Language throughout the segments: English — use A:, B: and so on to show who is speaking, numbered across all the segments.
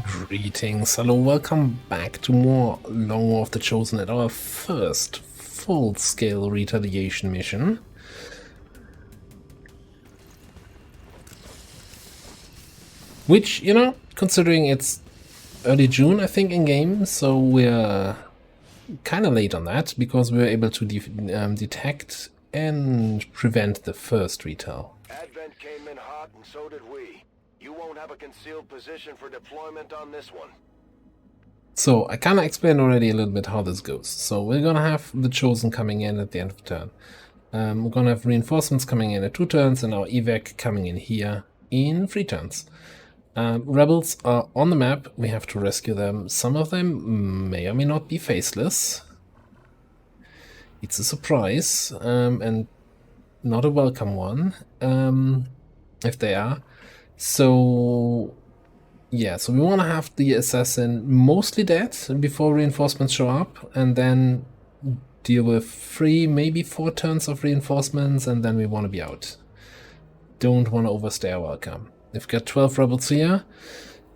A: Greetings, hello, welcome back to more Long War of the Chosen at our first full-scale retaliation mission. Which, you know, considering it's early June, I think, in-game, so we're kind of late on that, because we were able to detect and prevent the first retal.
B: Advent came in hot, and so did we. You won't have a concealed position for deployment on this one.
A: So, I kind of explained already a little bit how this goes. So, we're gonna have the Chosen coming in at the end of the turn. We're gonna have reinforcements coming in at 2 turns, and our Evac coming in here in 3 turns. Rebels are on the map, we have to rescue them. Some of them may or may not be faceless. It's a surprise, and not a welcome one, if they are. So, yeah, so we want to have the assassin mostly dead before reinforcements show up, and then deal with 3, maybe 4 turns of reinforcements, and then we want to be out. Don't want to overstay our welcome. We've got 12 rebels here.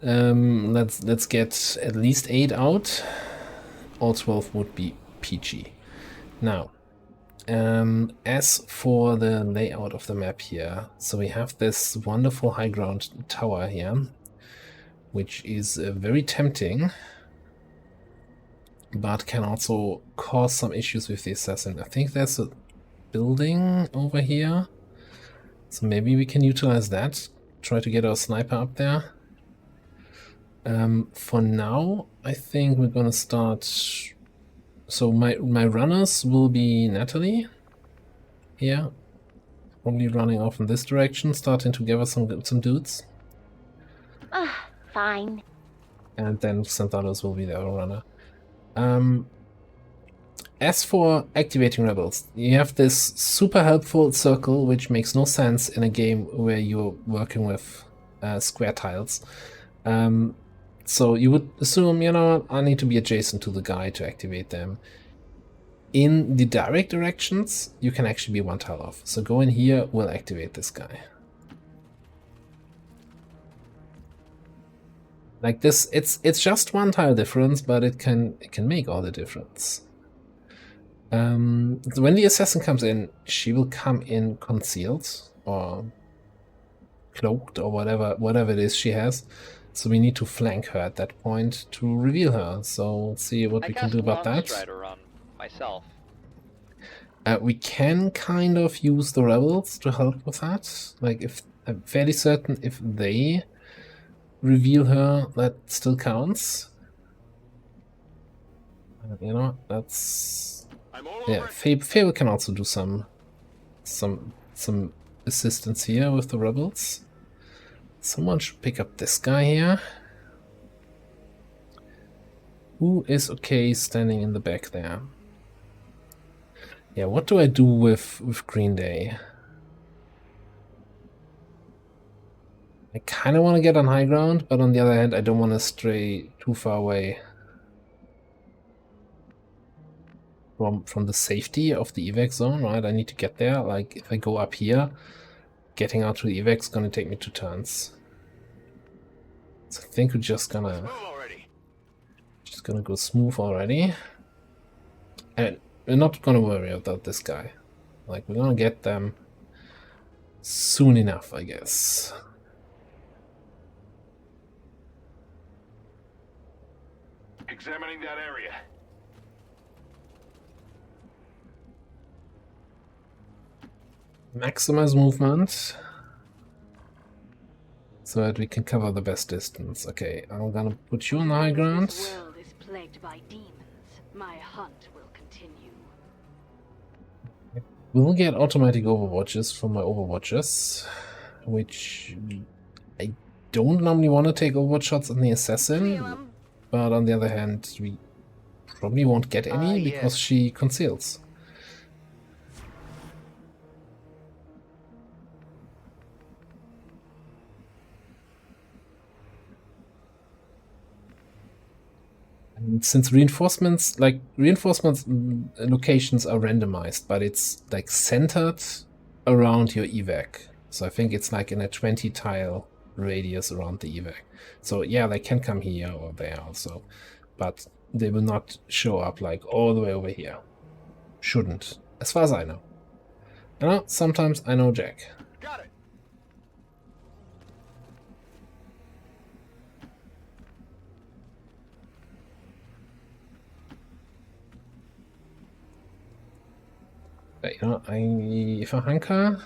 A: Let's get at least 8 out. All 12 would be PG. Now, as for the layout of the map here, so we have this wonderful high ground tower here, which is very tempting, but can also cause some issues with the assassin. I think there's a building over here, so maybe we can utilize that, try to get our sniper up there. For now, I think we're gonna start. So my runners will be Natalie here, probably running off in this direction, starting to gather some dudes.
C: Fine.
A: And then Xanthalos will be the other runner. As for activating rebels, you have this super helpful circle, which makes no sense in a game where you're working with square tiles. So you would assume, you know, I need to be adjacent to the guy to activate them. In the direct directions, you can actually be 1 tile off. So go in here, we'll activate this guy. Like this, it's just 1 tile difference, but it can make all the difference. When the assassin comes in, she will come in concealed or cloaked or whatever it is she has. So we need to flank her at that point to reveal her. So let's see what we can do about that.
D: On myself.
A: We can kind of use the rebels to help with that. Like, if I'm fairly certain if they reveal her, that still counts. You know, that's yeah. Fable can also do some assistance here with the rebels. Someone should pick up this guy here. Who is okay standing in the back there? Yeah, what do I do with Green Day? I kind of want to get on high ground, but on the other hand, I don't want to stray too far away from the safety of the evac zone, right? I need to get there. Like, if I go up here, getting out to the evac is going to take me 2 turns. So I think we're just gonna go smooth already. And we're not gonna worry about this guy. Like, we're gonna get them soon enough, I guess.
B: Examining that area.
A: Maximize movement so that we can cover the best distance. Okay, I'm gonna put you on the high ground.
C: This world is plagued by demons. My hunt will continue.
A: We'll get automatic overwatches from my overwatches, which I don't normally want to take overwatch shots on the assassin, but on the other hand, we probably won't get any because she conceals. And since reinforcements locations are randomized, but it's like centered around your evac. So I think it's like in a 20 tile radius around the evac. So yeah, they can come here or there also, but they will not show up like all the way over here. Shouldn't, as far as I know. You know, sometimes I know Jack.
B: Got it.
A: But, you know, if I hunker,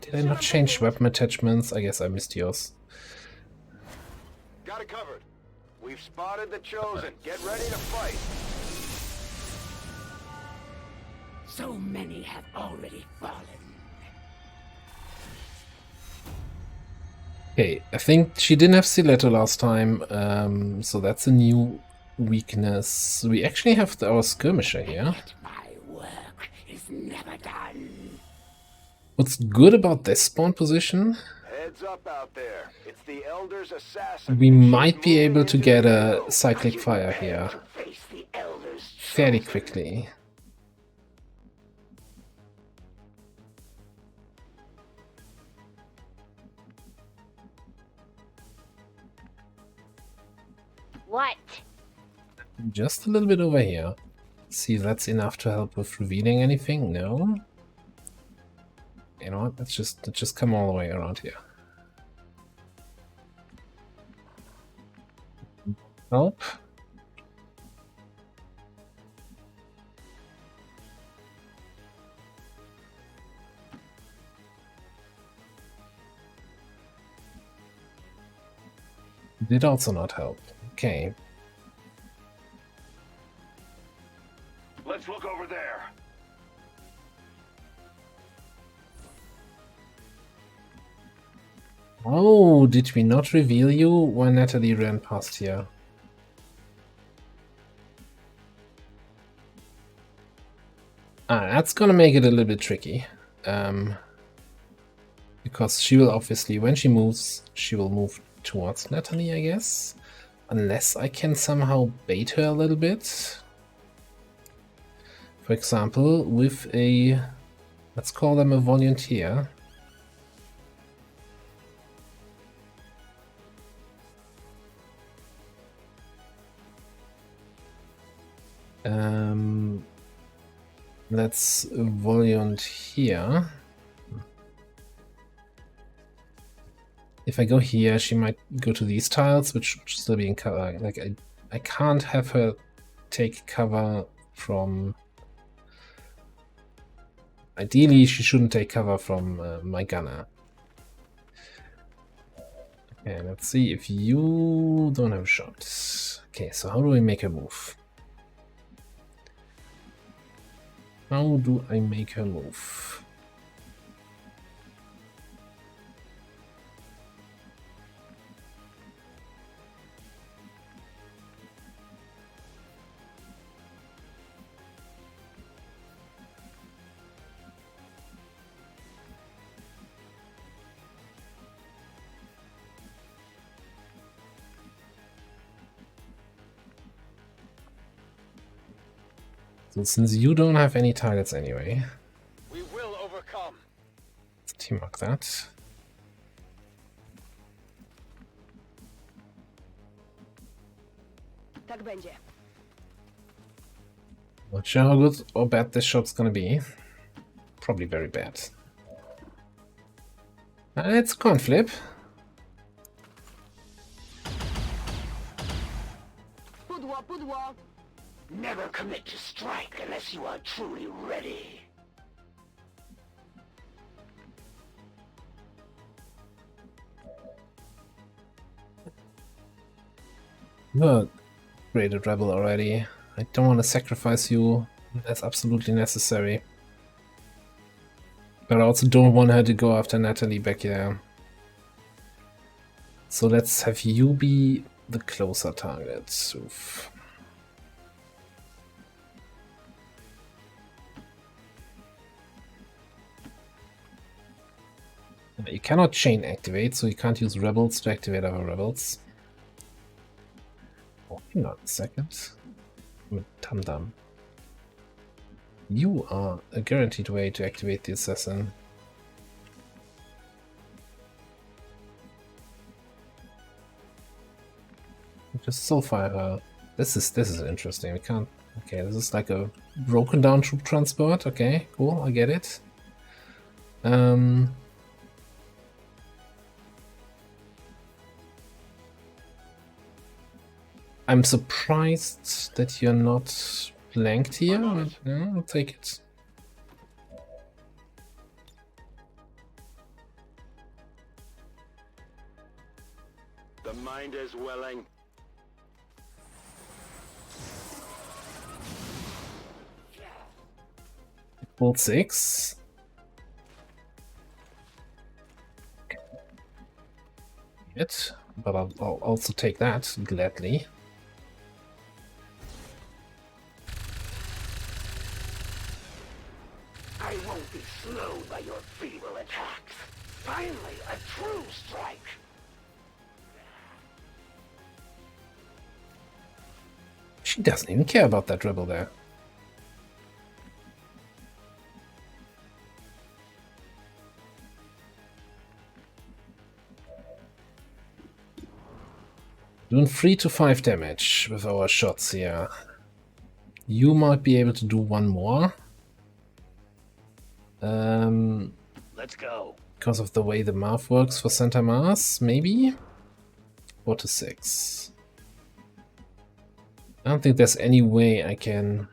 A: did I not change weapon attachments? I guess I missed yours.
B: Got it covered. We've spotted the Chosen. Get ready to fight.
D: So many have already fallen.
A: Okay, I think she didn't have Stiletto last time, so that's a new weakness. We actually have our skirmisher here.
D: Yet my work is never done.
A: What's good about this spawn position?
B: Heads up out there. It's the Elder's assassin.
A: We might be
B: She's
A: able to
B: moving
A: get
B: into the
A: a
B: hill.
A: cyclic fire here
D: To face the elders
A: fairly
D: chosen.
A: quickly.
C: What?
A: Just a little bit over here. See if that's enough to help with revealing anything. No. You know what? Let's just come all the way around here. Help. Did also not help. Okay.
B: Let's look over there.
A: Oh, did we not reveal you when Natalie ran past here? That's gonna make it a little bit tricky. Because she will obviously, when she moves, she will move towards Natalie, I guess. Unless I can somehow bait her a little bit. For example, with a, let's call them a volunteer. Let's volunteer. If I go here, she might go to these tiles, which should still be in cover. Like I can't have her take cover from. Ideally, she shouldn't take cover from my gunner. Okay, let's see if you don't have a shot. Okay, so how do we make her move? How do I make her move? So since you don't have any targets anyway,
B: We will overcome.
A: let's team mark that.
C: Tak będzie.
A: Not sure how good or bad this shot's gonna be. Probably very bad. It's a coin flip.
C: Pudło, pudło.
D: Never commit to strike unless you are truly ready.
A: You're a graded rebel already. I don't want to sacrifice you. That's absolutely necessary. But I also don't want her to go after Natalie back there. So let's have you be the closer target. Oof. You cannot chain activate, so you can't use rebels to activate other rebels. Oh, hang on a second. Tum-dum. You are a guaranteed way to activate the assassin. Just soulfire her. This is interesting. We can't. Okay, this is like a broken down troop transport. Okay, cool. I get it. I'm surprised that you're not flanked here. But, yeah, I'll take it.
B: The mind is willing.
A: Bolt 6. It, but I'll also take that gladly.
D: I won't be slowed by your feeble attacks. Finally, a true strike.
A: She doesn't even care about that rebel there. Doing 3 to 5 damage with our shots here. You might be able to do one more.
D: Let's go.
A: Because of the way the math works for Santa Mars, maybe? 4 to 6. I don't think there's any way I can...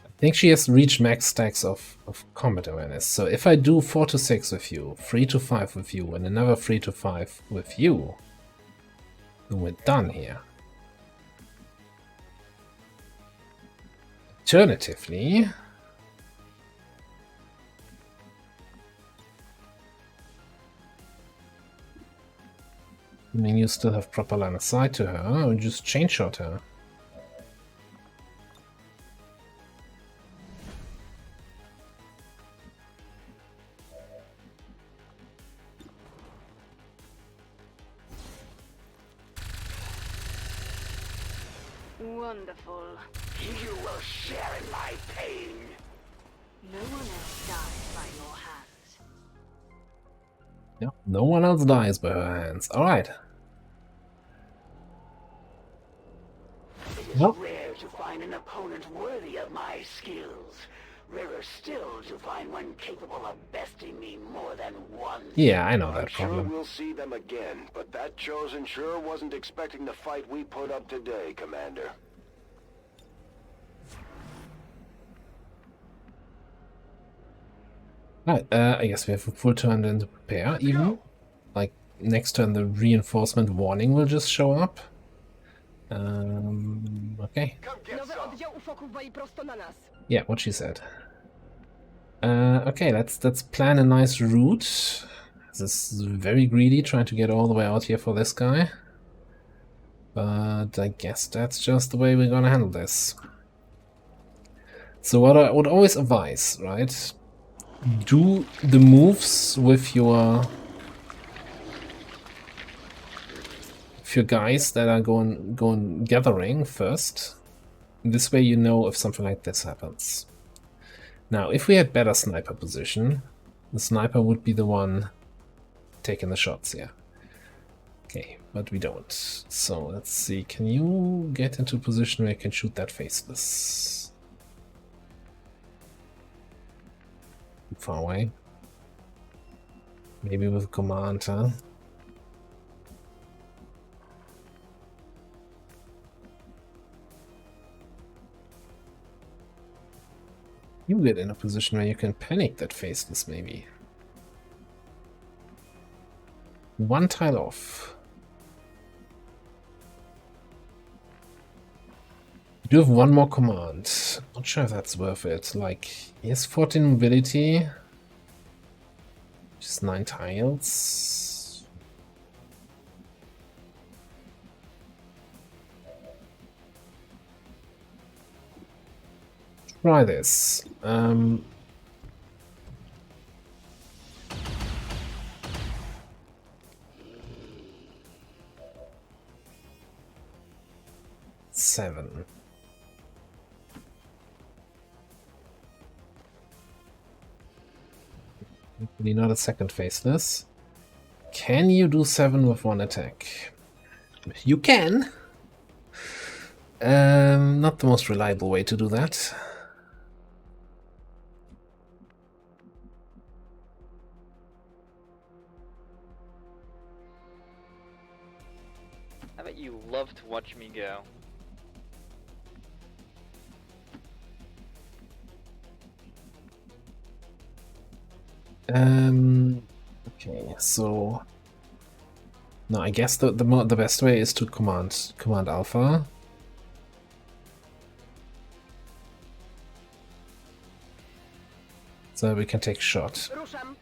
A: I think she has reached max stacks of combat awareness. So if I do 4 to 6 with you, 3 to 5 with you, and another 3 to 5 with you, then we're done here. Alternatively, I mean, you still have proper line of sight to her, or just chain shot her.
C: Wonderful.
D: You will share in my pain.
C: No one else dies by your hands.
A: Yeah, no one else dies by her hands. Alright.
D: It is rare to find an opponent worthy of my skills. Rarer still to find one capable of besting me more than once.
A: Yeah, I know
B: I'm
A: that
B: sure
A: problem.
B: we'll see them again, but that chosen sure wasn't expecting the fight we put up today, Commander.
A: Right, I guess we have a full turn then to prepare, even. Like, next turn the reinforcement warning will just show up. Okay.
B: Come get some.
A: Yeah, what she said. Okay, let's plan a nice route. This is very greedy, trying to get all the way out here for this guy. But I guess that's just the way we're gonna handle this. So what I would always advise, right? Do the moves with your guys that are going gathering first. This way you know if something like this happens. Now, if we had better sniper position, the sniper would be the one taking the shots here. Okay, but we don't. So let's see, can you get into a position where you can shoot that faceless? Far away. Maybe with command, huh? You get in a position where you can panic that faceless, maybe. One tile off. You do have one more command. Not sure if that's worth it. Like, he has 14 mobility. Just 9 tiles. Try this. Seven. Really not a second faceless. Can you do 7 with 1 attack? You can. Not the most reliable way to do that.
E: I bet you love to watch me go.
A: Okay, so no, I guess the best way is to command Alpha. So we can take shot.
C: Ruszam.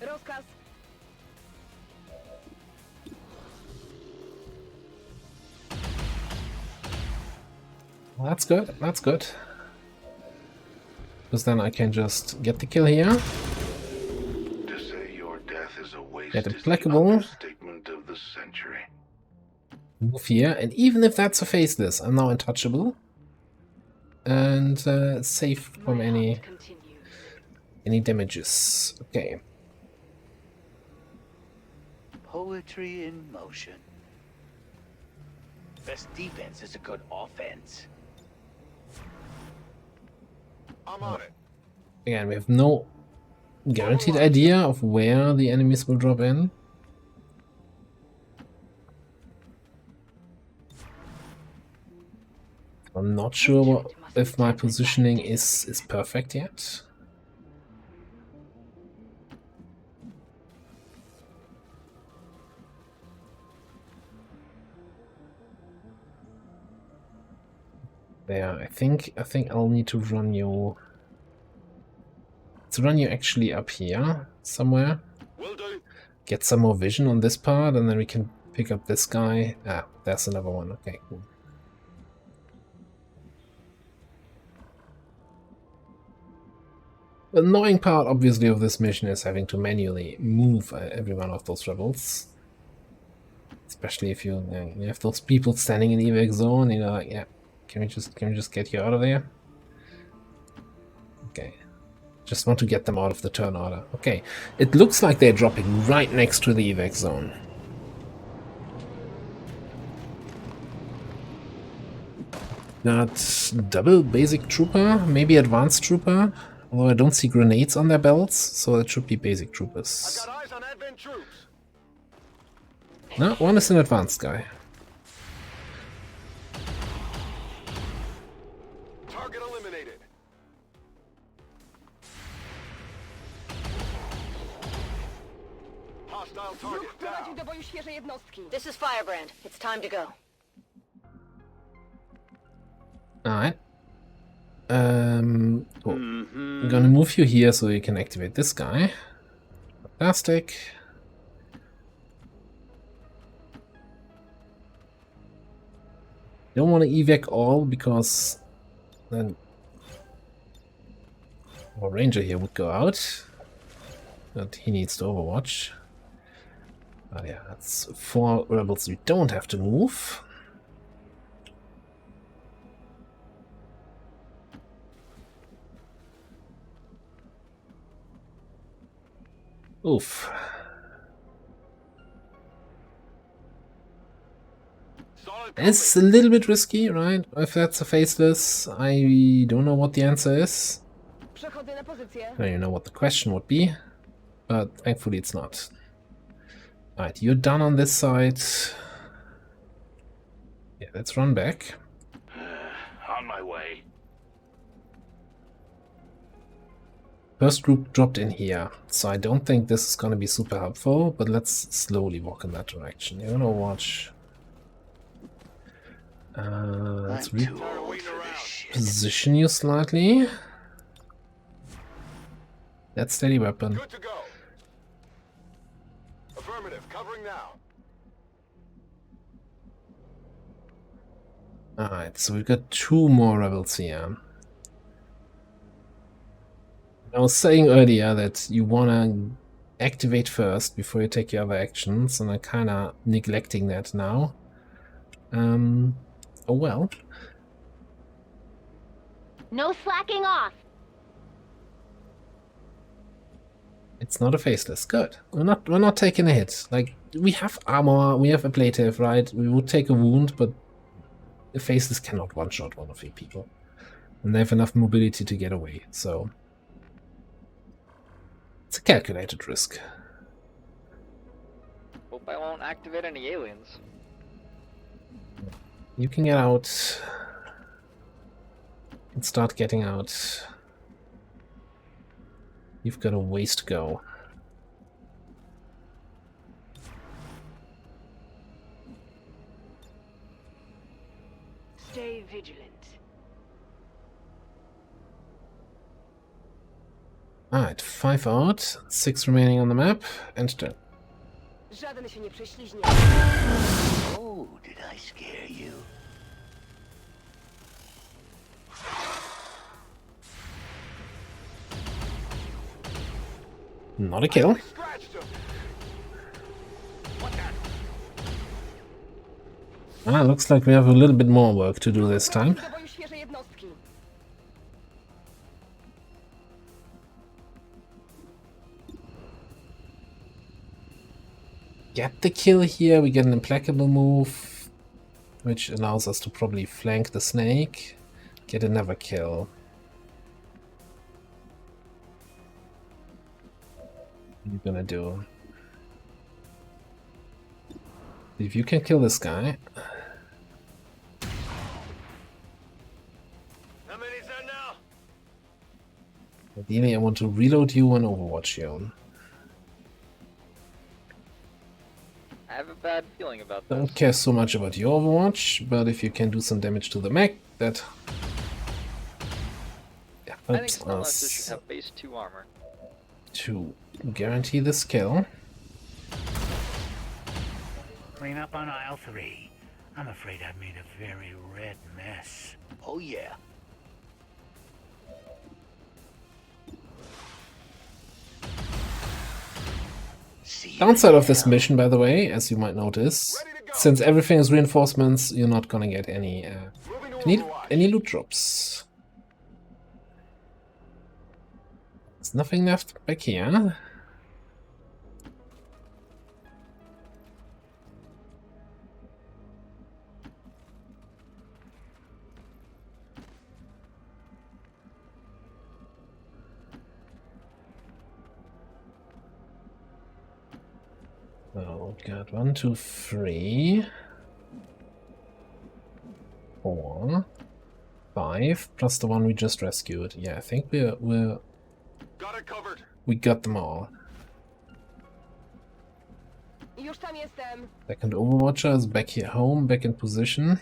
C: Rozkaz.
A: Well, that's good. That's good. Because then I can just get the kill here.
B: To say your death is a waste
A: Get
B: is the
A: implacable.
B: understatement of the century.
A: Move here, and even if that's a faceless, I'm now untouchable. And safe from
C: My
A: any
C: hunt continues.
A: damages. Okay.
F: Poetry in motion. Best defense is a good offense.
B: I'm on it.
A: Again, we have no guaranteed idea of where the enemies will drop in. I'm not sure if my positioning is perfect yet. There, I think I'll need to run you. To run you actually up here somewhere.
B: Will do.
A: Get some more vision on this part, and then we can pick up this guy. Ah, there's another one. Okay, cool. The annoying part, obviously, of this mission is having to manually move every one of those rebels. Especially if you have those people standing in the evac zone, you know, like, yeah, can we just get you out of there? Okay. Just want to get them out of the turn order. Okay, it looks like they're dropping right next to the evac zone. Got double basic trooper, maybe advanced trooper. Although I don't see grenades on their belts, so it should be basic
B: I've
A: troopers.
B: got eyes on advent troops.
A: No, one is an advanced guy.
B: Target eliminated. Hostile target
C: Prowadził
B: down.
C: do boju świeże jednostki.
G: This is Firebrand. It's time to go.
A: Alright. Cool. I'm gonna move you here so you can activate this guy. Fantastic. Don't want to evac all because then our ranger here would go out. But he needs to overwatch. Oh yeah, that's 4 rebels we don't have to move. Oof.
B: Solid
A: It's a little bit risky, right? If that's a faceless, I don't know what the answer is.
C: Przechodzę na pozycję.
A: I don't even know what the question would be, but thankfully it's not. Alright, you're done on this side. Yeah, let's run back.
F: On my way.
A: First group dropped in here, so I don't think this is gonna be super helpful, but let's slowly walk in that direction. You're gonna watch. Let's
F: I'm too old for this shit.
A: reposition you slightly. That's steady weapon.
B: Good to go. Affirmative. Covering now.
A: Alright, so we've got 2 more rebels here. I was saying earlier that you wanna activate first before you take your other actions, and I'm kinda neglecting that now. Oh well.
G: No slacking off.
A: It's not a faceless. Good. We're not taking a hit. Like, we have armor, we have ablative, right? We would take a wound, but the faceless cannot one-shot one of your people. And they have enough mobility to get away, so it's a calculated risk.
E: Hope I won't activate any aliens.
A: You can get out and start getting out. You've got a ways to go.
C: Stay vigilant.
A: Alright, 5 out, 6 remaining on the map, and turn.
G: Żaden się nie prześliźnie.
F: Oh, did I scare you?
A: Not a kill.
B: Scratched him.
A: Looks like we have a little bit more work to do this time.
G: Do boju świeże jednostki.
A: Get the kill here, we get an implacable move, which allows us to probably flank the snake, get another kill. What are you gonna do? If you can kill this guy.
B: How many's that now?
A: Ideally, I want to reload you and overwatch you.
E: I have a bad feeling about this.
A: Don't care so much about your overwatch, but if you can do some damage to the mech, that
E: I think
A: helps
E: Spellmaster should
A: us
E: have base 2 armor.
A: to guarantee this kill.
H: Clean up on aisle 3. I'm afraid I've made a very red mess.
F: Oh, yeah.
A: Downside of this mission, by the way, as you might notice, since everything is reinforcements, you're not gonna get any any loot drops. There's nothing left back here. Oh god, 1, 2, 3, 4, 5, plus the one we just rescued. Yeah, I think
B: Got it covered.
A: we got them all.
G: Już tam jestem.
A: Second Overwatcher is back here home, back in position.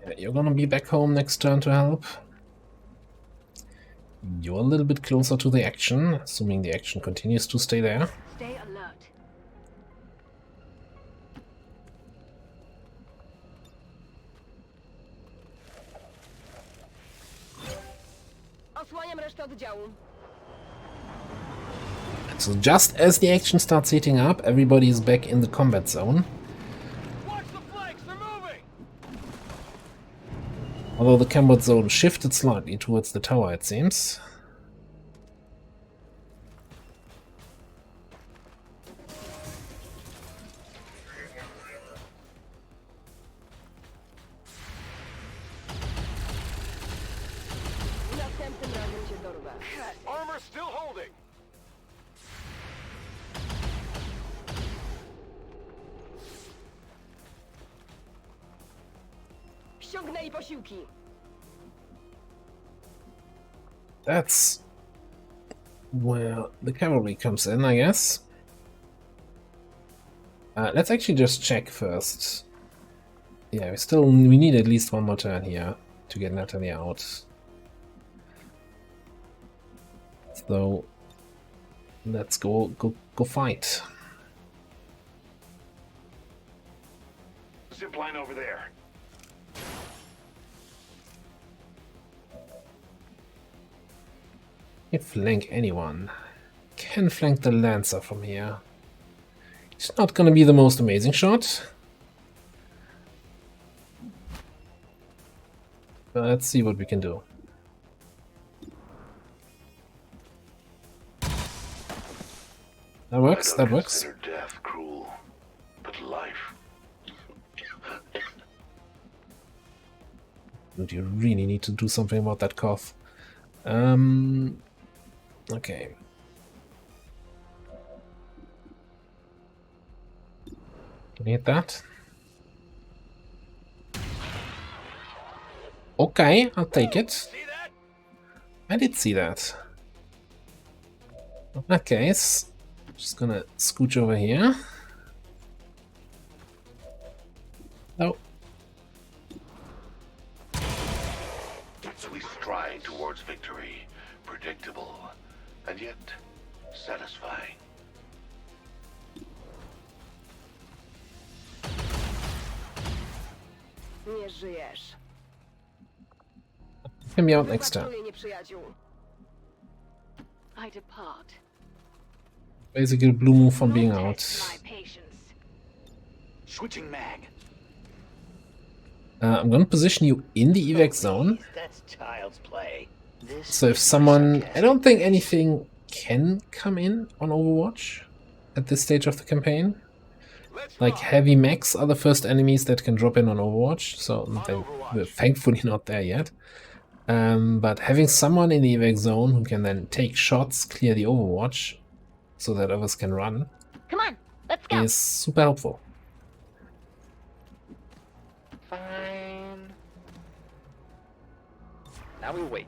A: Yeah, you're gonna be back home next turn to help. You're a little bit closer to the action, assuming the action continues to stay there.
C: Stay alert.
G: Osłaniam resztę oddziału.
A: So just as the action starts heating up, everybody is back in the combat zone.
B: Watch the flanks, they're moving!
A: Although the combat zone shifted slightly towards the tower, it seems.
G: Następnym razem cię dorwę.
B: Armor still holding!
G: Ściągnęli posiłki.
A: That's where the cavalry comes in, I guess. Let's actually just check first. Yeah, we need at least one more turn here to get Natalie out. So let's go fight.
B: line over there.
A: Can flank anyone. Can flank the Lancer from here. It's not gonna be the most amazing shot. But let's see what we can do. That works, that works.
B: Death cruel, but life.
A: Dude, you really need to do something about that cough. Okay. Can you hit that? Okay, I'll take it.
B: See that?
A: I did see that. In that case, just gonna scooch over here. Oh.
B: We stride towards victory, predictable, and yet satisfying.
G: Nie żyjesz.
A: Can be out next turn.
G: Wypatruję nieprzyjaciół.
C: I depart.
A: Basically, blue move from being
C: Don't
A: out.
C: test my patience.
H: Switching mag.
A: I'm gonna position you in the evac zone.
F: That's child's play. This
A: So if
F: is
A: someone... I
F: sarcasm.
A: don't think anything can come in on Overwatch at this stage of the campaign. Like heavy mechs are the first enemies that can drop in on Overwatch, so we're thankfully not there yet. But having someone in the evac zone who can then take shots, clear the Overwatch, so that others can run,
C: Come on, let's go.
A: is super helpful.
E: Fine. Now we wait.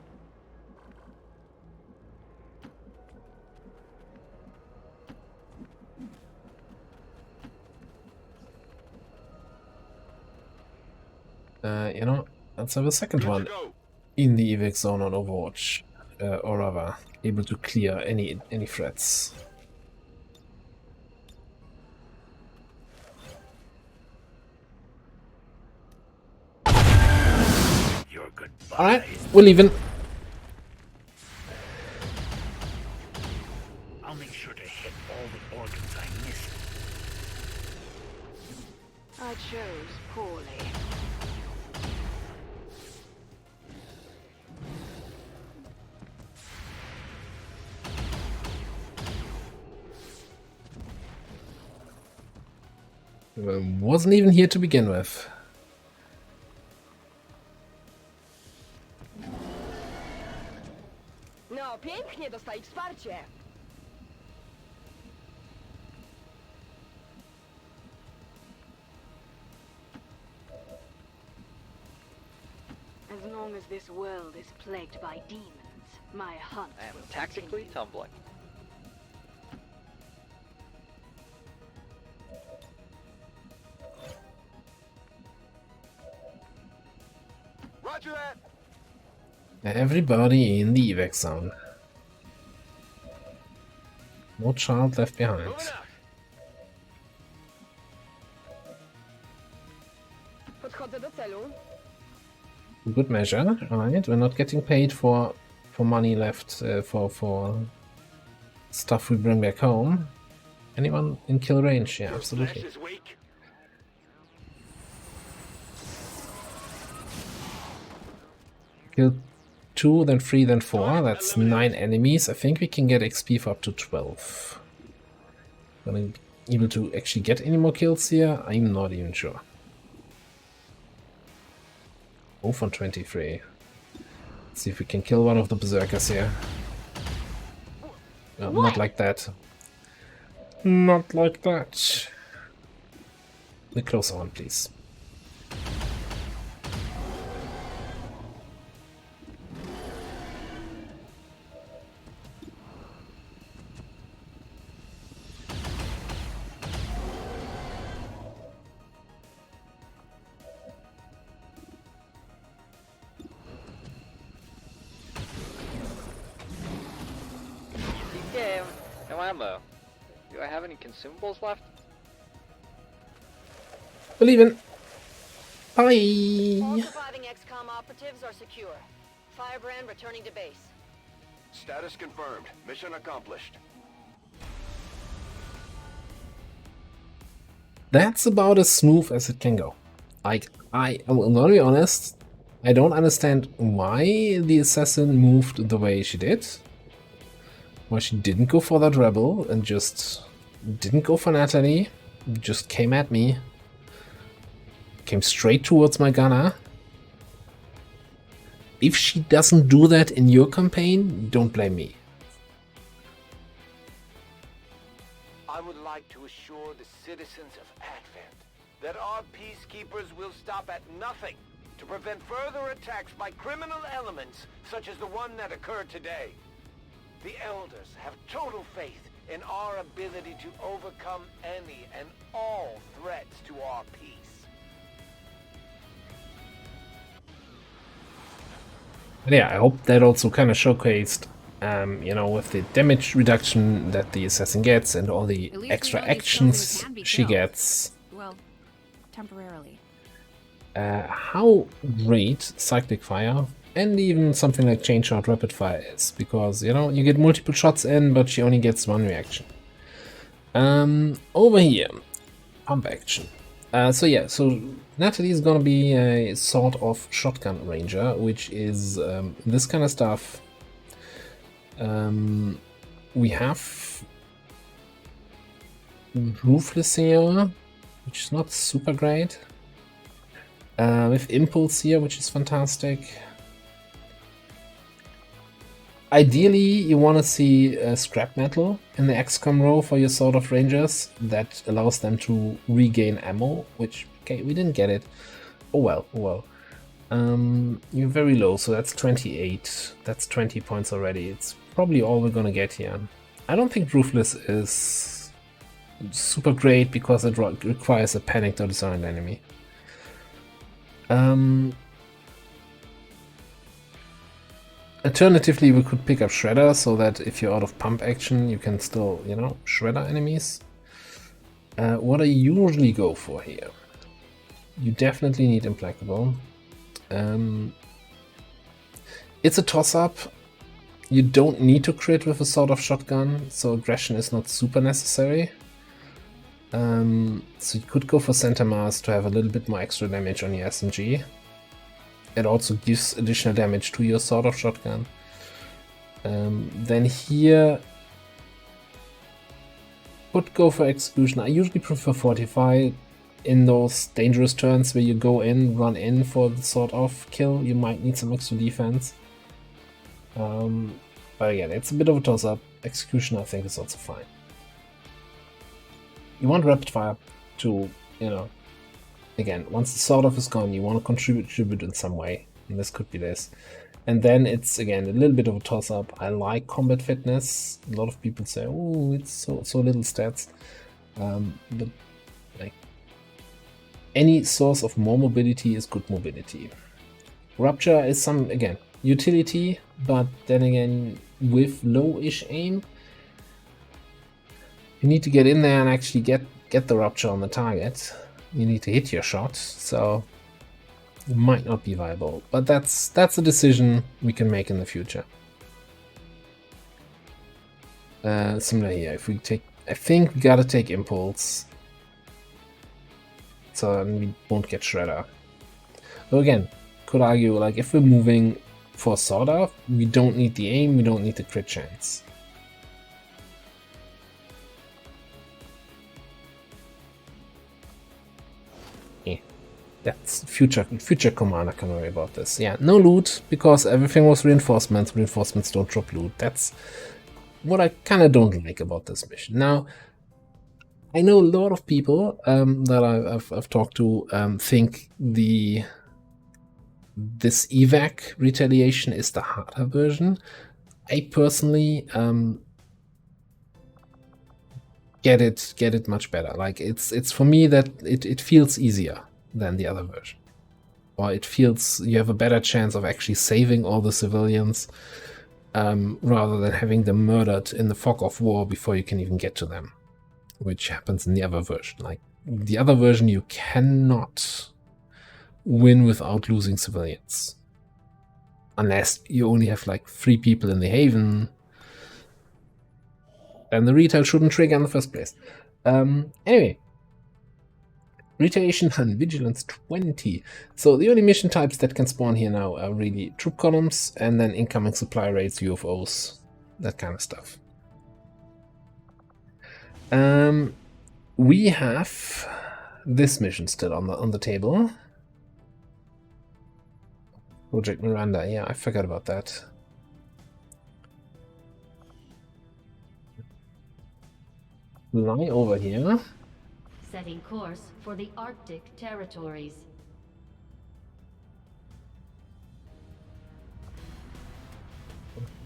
A: You know, let's have a second one in the evac zone on Overwatch, or rather, able to clear any threats.
H: Your goodbye.
A: Alright, we're leaving.
H: I'll make sure to hit all the organs I missed.
C: I chose poorly.
A: Wasn't even here to begin with.
G: No, pięknie, dostali wsparcie.
C: As long as this world is plagued by demons, my hunt
E: I am
C: will
E: tactically
C: continue.
E: tumbling.
B: Roger that.
A: Everybody in the evac zone. No child left behind.
B: Moving out.
G: Podchodzę do celu.
A: Good measure. Alright, we're not getting paid for money left for stuff we bring back home. Anyone in kill range? Yeah, absolutely.
B: Flash is weak.
A: Kill 2, then 3, then 4. That's 9 enemies. I think we can get XP for up to 12. Gonna be able to actually get any more kills here? I'm not even sure. 0 from 23. Let's see if we can kill one of the berserkers here. No, not like that. Not like that. The closer one, please.
E: Game. No ammo. Do I have any consumables left?
A: Believe in.
C: All
A: Bye!
C: surviving XCOM operatives are secure. Firebrand returning to base.
B: Status confirmed. Mission accomplished.
A: That's about as smooth as it can go. Like, I'm gonna be honest, I don't understand why the assassin moved the way she did. Why she didn't go for that rebel and just didn't go for Natalie. Just came at me. Came straight towards my gunner. If she doesn't do that in your campaign, don't blame me.
B: I would like to assure the citizens of Advent that our peacekeepers will stop at nothing to prevent further attacks by criminal elements such as the one that occurred today. The Elders have total faith in our ability to overcome any and all threats to our peace.
A: But yeah, I hope that also kind of showcased, you know, with the damage reduction that the assassin gets and all the
I: At least
A: extra
I: we know these
A: actions
I: children can be
A: she
I: killed.
A: gets,
I: Well, temporarily.
A: how great Cyclic Fire and even something like Chain Shot Rapid Fire is, because, you know, you get multiple shots in, but she only gets one reaction. Over here, pump action. So yeah, so Natalie is gonna be a sort of shotgun ranger, which is this kind of stuff. We have Ruthless here, which is not super great. With Impulse here, which is fantastic. Ideally, you want to see scrap metal in the XCOM row for your sort of rangers. That allows them to regain ammo, which, okay, we didn't get it. Oh well, oh well. You're very low, so that's 28. That's 20 points already. It's probably all we're gonna get here. I don't think Ruthless is super great because it requires a panicked or disarmed enemy. Alternatively, we could pick up Shredder so that if you're out of pump action, you can still, you know, Shredder enemies. What I usually go for here, you definitely need Implacable. It's a toss-up. You don't need to crit with a sort of shotgun, so aggression is not super necessary. So you could go for Center Mass to have a little bit more extra damage on your SMG. It also gives additional damage to your sort of shotgun. Then here, could go for Execution. I usually prefer Fortify in those dangerous turns where you go in, run in for the sort of kill. You might need some extra defense. But again, it's a bit of a toss-up. Execution, I think, is also fine. You want Rapid Fire to, you know, again, once the sort of is gone, you want to contribute in some way, and this could be this. And then it's, again, a little bit of a toss-up. I like Combat Fitness. A lot of people say, oh, it's so little stats. But, like, any source of more mobility is good mobility. Rupture is some, again, utility, but then again, with low-ish aim, you need to get in there and actually get the Rupture on the target. You need to hit your shot, so it might not be viable, but that's a decision we can make in the future. Similar here, if we take, I think we gotta take Impulse, so we won't get Shredder. Though again, could argue, like, if we're moving for sort of, we don't need the aim, we don't need the crit chance. That's future commander can worry about this. Yeah, no loot, because everything was reinforcements. Reinforcements don't drop loot. That's what I kind of don't like about this mission. Now, I know a lot of people that I've talked to think this Evac Retaliation is the harder version. I personally get it much better. Like, it's for me that it feels easier than the other version, or it feels you have a better chance of actually saving all the civilians rather than having them murdered in the fog of war before you can even get to them, which happens in the other version. Like, the other version, you cannot win without losing civilians. Unless you only have like 3 people in the haven. Then the retail shouldn't trigger in the first place. Anyway. Retaliation and Vigilance 20. So the only mission types that can spawn here now are really troop columns and then incoming supply rates, UFOs, that kind of stuff. We have this mission still on the table. Project Miranda, yeah, I forgot about that. Fly over here.
C: Setting course for the Arctic territories.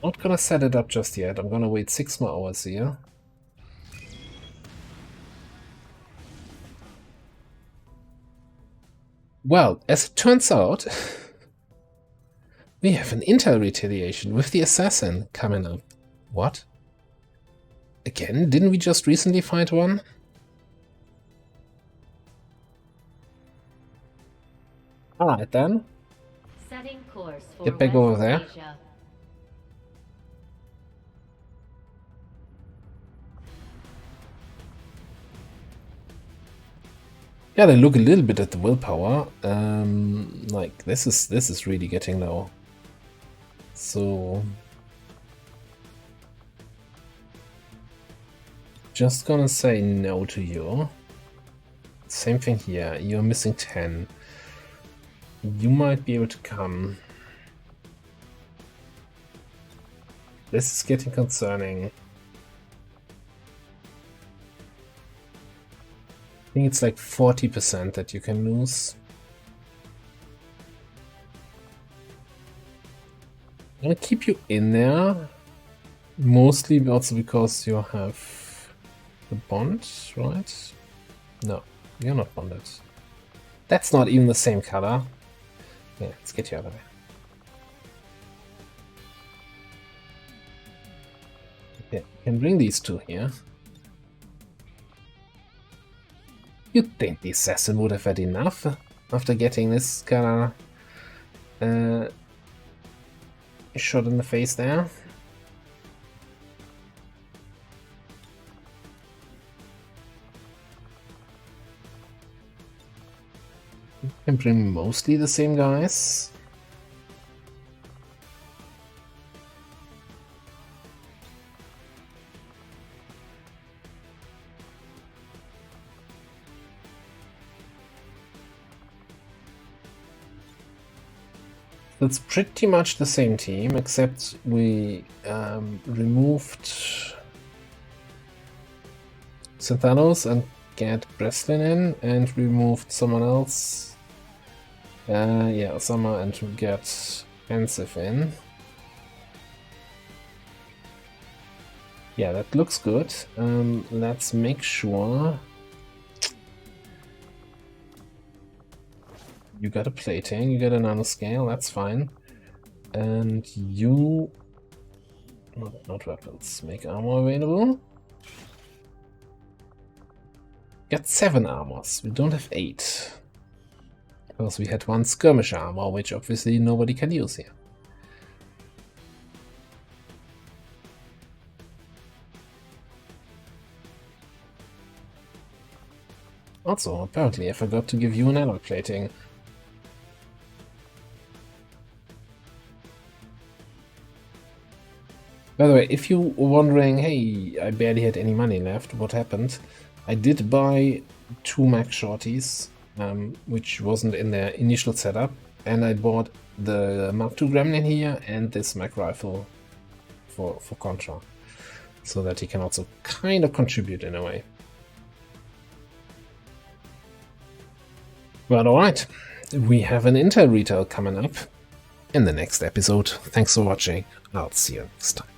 A: Not gonna set it up just yet. I'm gonna wait 6 more hours here. Well, as it turns out, we have an intel retaliation with the assassin coming up. What? Again? Didn't we just recently fight one? Alright then.
C: Setting course for
A: Get back over
C: West
A: there.
C: Asia.
A: Yeah, they look a little bit at the willpower. Like this is really getting low. So just gonna say no to you. Same thing here. You're missing 10. You might be able to come. This is getting concerning. I think it's like 40% that you can lose. I'm gonna keep you in there. Mostly also because you have the bond, right? No, you're not bonded. That's not even the same color. Yeah, let's get you out of there. Okay, you can bring these two here. You'd think the assassin would have had enough after getting this kind of shot in the face there. You can bring mostly the same guys. That's pretty much the same team, except we removed Synthanos and get Breslin in, and removed someone else. Yeah, Osama, and to get Ensif in. Yeah, that looks good. Let's make sure. You got a plating, you got a nanoscale, that's fine. And you... Not weapons. Make armor available. Got 7 armors. We don't have 8. Because we had 1 skirmish armor, which obviously nobody can use here. Also, apparently I forgot to give you an alloy plating. By the way, if you were wondering, hey, I barely had any money left, what happened? I did buy 2 Mac Shorties, which wasn't in their initial setup, and I bought the Mark II Gremlin here and this Mac rifle for Contra, so that he can also kind of contribute in a way. Well, alright, we have an Intel retail coming up in the next episode. Thanks for watching, I'll see you next time.